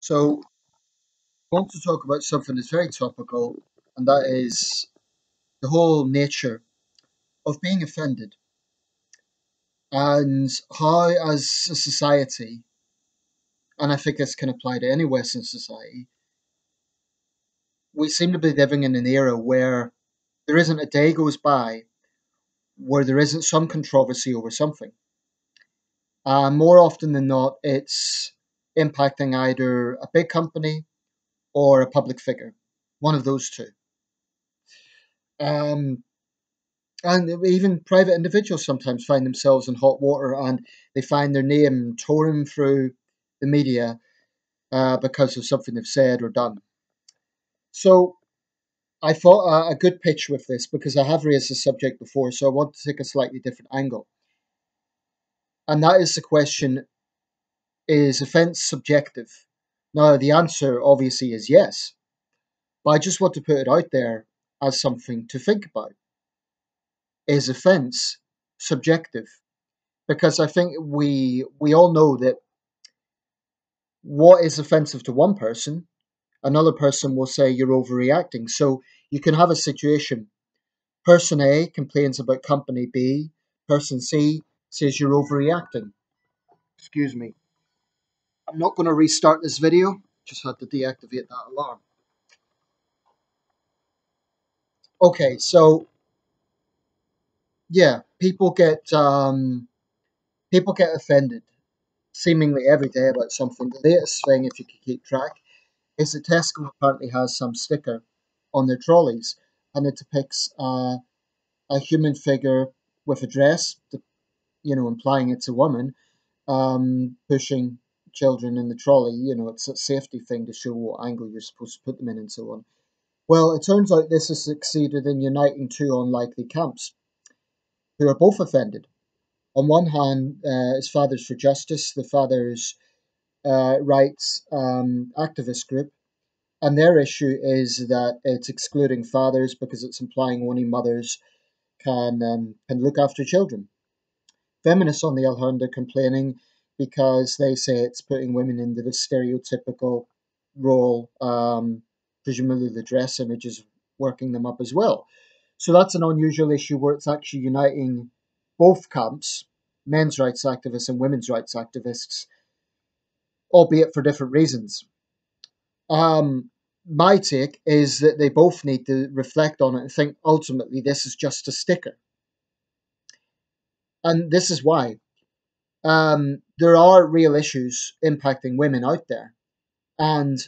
So, I want to talk about something that's very topical, and that is the whole nature of being offended and how, as a society, and I think this can apply to any Western society, we seem to be living in an era where there isn't a day goes by where there isn't some controversy over something. More often than not, it's impacting either a big company or a public figure, one of those two. Um, and even private individuals sometimes find themselves in hot water and they find their name torn through the media because of something they've said or done. So I thought a good pitch with this because I have raised the subject before, so I want to take a slightly different angle. And that is the question, is offence subjective? Now, the answer obviously is yes, but I just want to put it out there as something to think about. Is offence subjective? Because I think we all know that what is offensive to one person, another person will say you're overreacting. So you can have a situation. Person A complains about company B. Person C says you're overreacting. Excuse me. I'm not going to restart this video. Just had to deactivate that alarm. Okay, so yeah, people get offended seemingly every day about something. The latest thing, if you could keep track, is that Tesco apparently has some sticker on their trolleys, and it depicts a human figure with a dress, implying it's a woman, pushing children in the trolley. It's a safety thing to show what angle you're supposed to put them in and so on. Well, it turns out this has succeeded in uniting two unlikely camps who are both offended. On one hand, is Fathers for Justice, the fathers' rights activist group, and their issue is that it's excluding fathers because it's implying only mothers can look after children. Feminists, on the other hand, are complaining because they say it's putting women into the stereotypical role. Presumably, the dress image is working them up as well. So that's an unusual issue where it's actually uniting both camps, men's rights activists and women's rights activists, albeit for different reasons. Um, my take is that they both need to reflect on it and think ultimately this is just a sticker. And this is why. There are real issues impacting women out there, and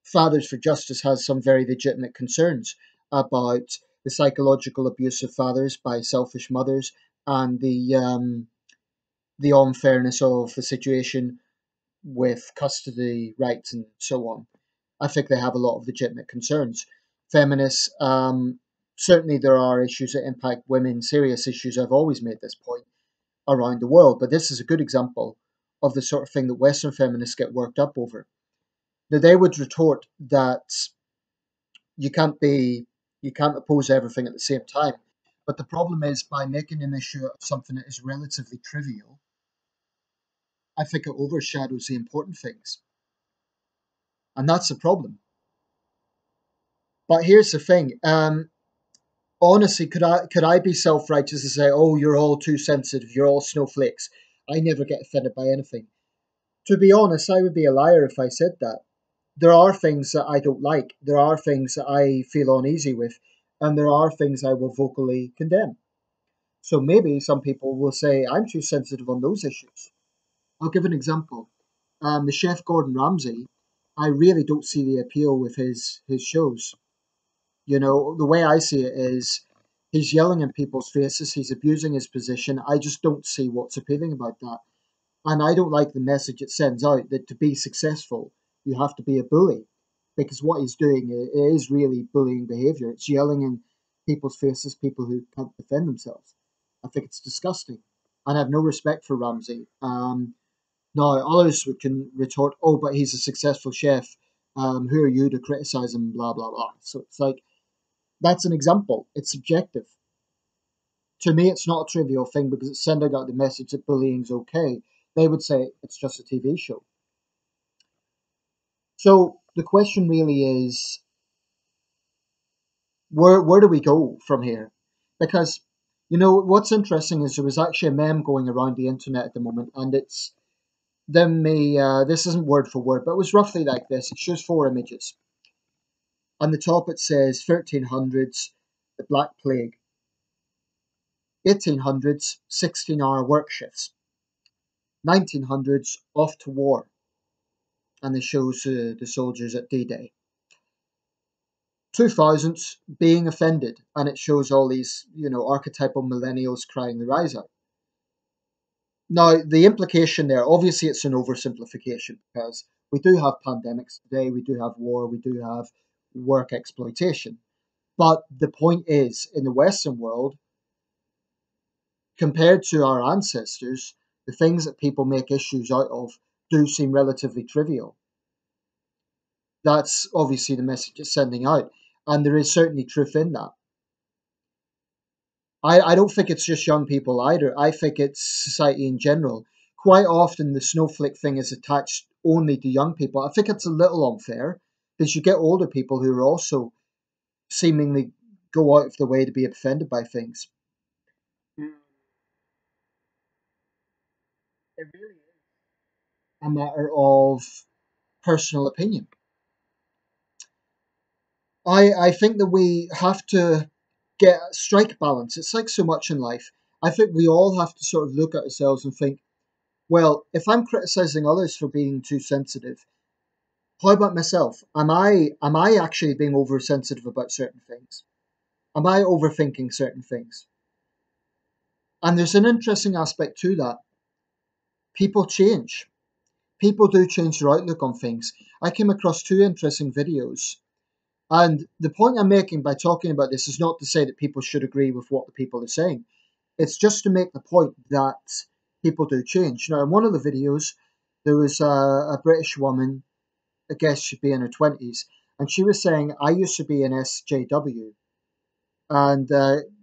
Fathers for Justice has some very legitimate concerns about the psychological abuse of fathers by selfish mothers and the unfairness of the situation with custody rights and so on. I think they have a lot of legitimate concerns. Feminists, certainly there are issues that impact women, serious issues. I've always made this point around the world, but this is a good example of the sort of thing that Western feminists get worked up over. Now they would retort that you can't be you can't oppose everything at the same time. But the problem is by making an issue of something that is relatively trivial, I think it overshadows the important things. And that's the problem. But here's the thing. Honestly, could I be self-righteous and say, "Oh, you're all too sensitive. You're all snowflakes. I never get offended by anything." To be honest, I would be a liar if I said that. There are things that I don't like. There are things that I feel uneasy with, and there are things I will vocally condemn. So maybe some people will say I'm too sensitive on those issues. I'll give an example. The chef Gordon Ramsay, I really don't see the appeal with his shows. The way I see it is he's yelling in people's faces, he's abusing his position. I just don't see what's appealing about that. And I don't like the message it sends out that to be successful, you have to be a bully. Because what he's doing is really bullying behavior. It's yelling in people's faces, people who can't defend themselves. I think it's disgusting. And I have no respect for Ramsay. Now, others can retort, oh, but he's a successful chef. Who are you to criticize him? Blah, blah, blah. So it's like, that's an example. It's subjective. To me, it's not a trivial thing because it's sending out the message that bullying's okay. They would say it's just a TV show. So the question really is, where do we go from here? Because what's interesting is there was actually a meme going around the internet at the moment, and it's them me. This isn't word for word, but it was roughly like this. It shows four images. On the top it says 1300s, the Black Plague, 1800s, 16-hour work shifts, 1900s, off to war, and it shows the soldiers at D-Day. 2000s, being offended, and it shows all these, archetypal millennials crying their eyes out. Now, the implication there, obviously, it's an oversimplification because we do have pandemics today, we do have war, we do have work exploitation. But the point is, in the Western world, compared to our ancestors, the things that people make issues out of do seem relatively trivial. That's obviously the message it's sending out. And there is certainly truth in that. I don't think it's just young people either. I think it's society in general. Quite often, the snowflake thing is attached only to young people. I think it's a little unfair because you get older people who are also seemingly go out of the way to be offended by things. Mm, It really is a matter of personal opinion. I think that we have to get strike balance. It's like so much in life. I think we all have to sort of look at ourselves and think, well, if I'm criticizing others for being too sensitive, how about myself? Am I actually being oversensitive about certain things? Am I overthinking certain things? And there's an interesting aspect to that. People change. People do change their outlook on things. I came across two interesting videos. And the point I'm making by talking about this is not to say that people should agree with what the people are saying. It's just to make the point that people do change. Now, in one of the videos, there was a British woman, I guess she'd be in her 20s, and she was saying, I used to be an SJW. And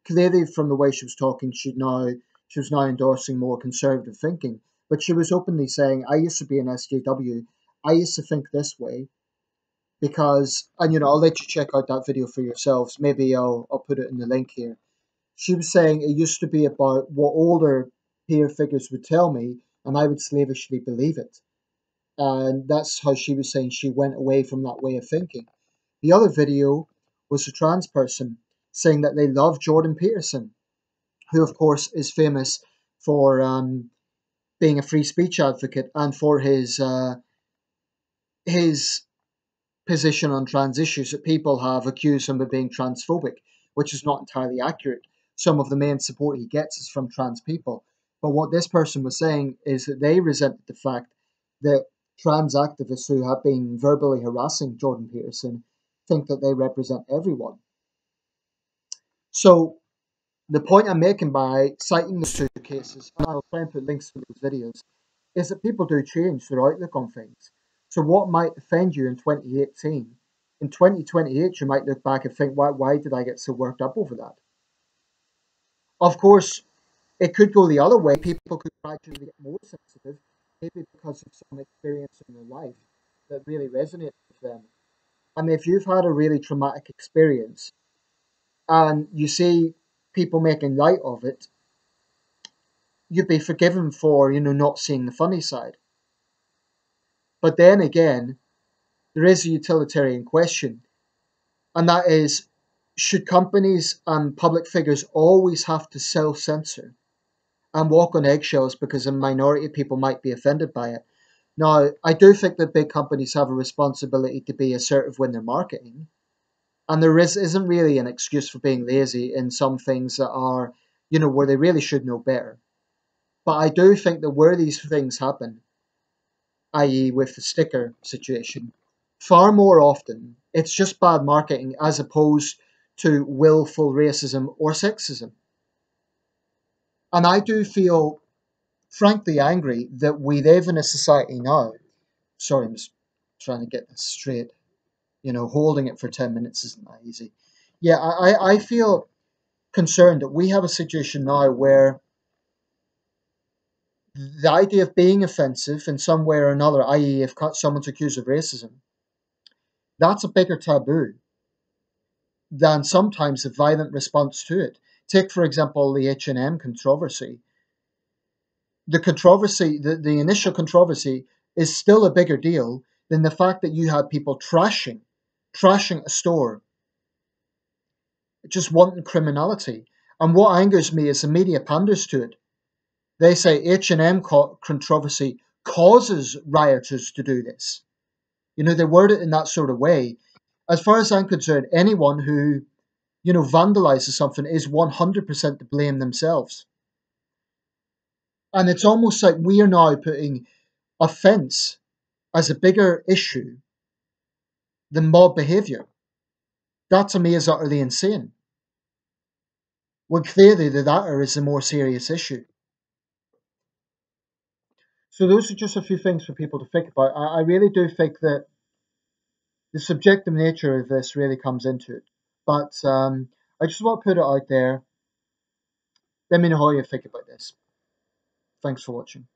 clearly, from the way she was talking, she was now endorsing more conservative thinking. But she was openly saying, I used to be an SJW. I used to think this way because, and I'll let you check out that video for yourselves. Maybe I'll put it in the link here. She was saying it used to be about what older peer figures would tell me, and I would slavishly believe it. And that's how she was saying she went away from that way of thinking. The other video was a trans person saying that they love Jordan Peterson, who, of course, is famous for being a free speech advocate and for his position on trans issues that people have accused him of being transphobic, which is not entirely accurate. Some of the main support he gets is from trans people. But what this person was saying is that they resented the fact that trans activists who have been verbally harassing Jordan Peterson think that they represent everyone. So the point I'm making by citing those two cases, and I'll try and put links to those videos, is that people do change their outlook on things. So what might offend you in 2018, in 2028 you might look back and think, why did I get so worked up over that? Of course, it could go the other way. People could gradually get more sensitive, maybe because of some experience in their life that really resonates with them. I mean, if you've had a really traumatic experience and you see people making light of it, you'd be forgiven for, not seeing the funny side. But then again, there is a utilitarian question, and that is, should companies and public figures always have to self censor and walk on eggshells because a minority of people might be offended by it? Now, I do think that big companies have a responsibility to be assertive when they're marketing, and isn't really an excuse for being lazy in some things that are, where they really should know better. But I do think that where these things happen, i.e., with the sticker situation, far more often it's just bad marketing as opposed to willful racism or sexism. And I do feel frankly angry that we live in a society now. Sorry, I'm just trying to get this straight. Holding it for 10 minutes isn't that easy. Yeah, I feel concerned that we have a situation now where the idea of being offensive in some way or another, i.e., if someone's accused of racism, That's a bigger taboo than sometimes the violent response to it. Take, for example, the H&M controversy. The initial controversy is still a bigger deal than the fact that you had people trashing a store, just wanting criminality. And what angers me is the media panders to it. They say H&M controversy causes rioters to do this. They word it in that sort of way. As far as I'm concerned, anyone who vandalizes something is 100% to blame themselves. And it's almost like we are now putting offence as a bigger issue than mob behaviour. That to me is utterly insane. When clearly the latter is the more serious issue. So those are just a few things for people to think about. I really do think that the subjective nature of this really comes into it. But I just want to put it out there. Let me know how you think about this. Thanks for watching.